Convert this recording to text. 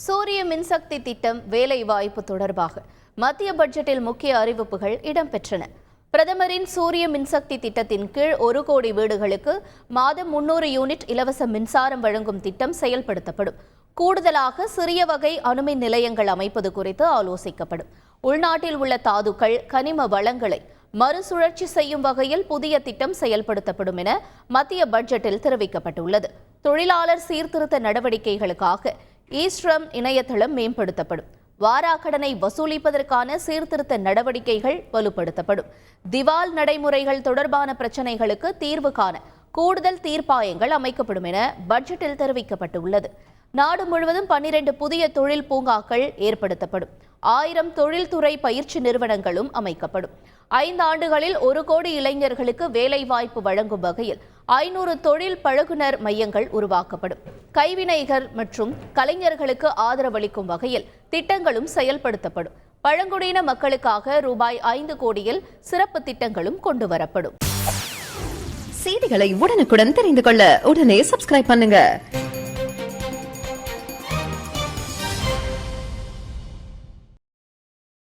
சூரிய மின்சக்தி திட்டம் வேலைவாய்ப்பு தொடர்பாக மத்திய பட்ஜெட்டில் முக்கிய அறிவிப்புகள் இடம்பெற்றன. பிரதமரின் சூரிய மின்சக்தி திட்டத்தின் கீழ் 1 கோடி வீடுகளுக்கு மாதம் 300 யூனிட் இலவச மின்சாரம் வழங்கும் திட்டம் செயல்படுத்தப்படும். கூடுதலாக சிறிய வகை அணுமின் நிலையங்கள் அமைப்பது குறித்து ஆலோசிக்கப்படும். உள்நாட்டில் உள்ள தாதுக்கள், கனிம வளங்களை மறுசுழற்சி செய்யும் வகையில் புதிய திட்டம் செயல்படுத்தப்படும் என மத்திய பட்ஜெட்டில் தெரிவிக்கப்பட்டுள்ளது. தொழிலாளர் சீர்திருத்த நடவடிக்கைகளுக்காக ஈஸ்ட்ரம் இணையதளம் மேம்படுத்தப்படும். வாராக்கடனை வசூலிப்பதற்கான சீர்திருத்த நடவடிக்கைகள் வலுப்படுத்தப்படும். திவால் நடைமுறைகள் தொடர்பான பிரச்சினைகளுக்கு தீர்வு காண கூடுதல் தீர்ப்பாயங்கள் அமைக்கப்படும் என பட்ஜெட்டில் தெரிவிக்கப்பட்டுள்ளது. நாடு முழுவதும் 12 புதிய தொழில் பூங்காக்கள் ஏற்படுத்தப்படும். 1000 தொழில்துறை பயிற்சி நிறுவனங்களும் அமைக்கப்படும். 5 ஆண்டுகளில் 1 கோடி இளைஞர்களுக்கு வேலைவாய்ப்பு வழங்கும் வகையில் 500 தொழில் பழகுனர் மையங்கள் உருவாக்கப்படும். கைவினைஞர் மற்றும் கலைஞர்களுக்கு ஆதரவளிக்கும் வகையில் திட்டங்களும் செயல்படுத்தப்படும். பழங்குடியின மக்களுக்காக ரூபாய் 5 கோடியில் சிறப்பு திட்டங்களும் கொண்டுவரப்படும். செய்திகளை உடனுக்குடன் தெரிந்து கொள்ள உடனே சப்ஸ்கிரைப் பண்ணுங்க.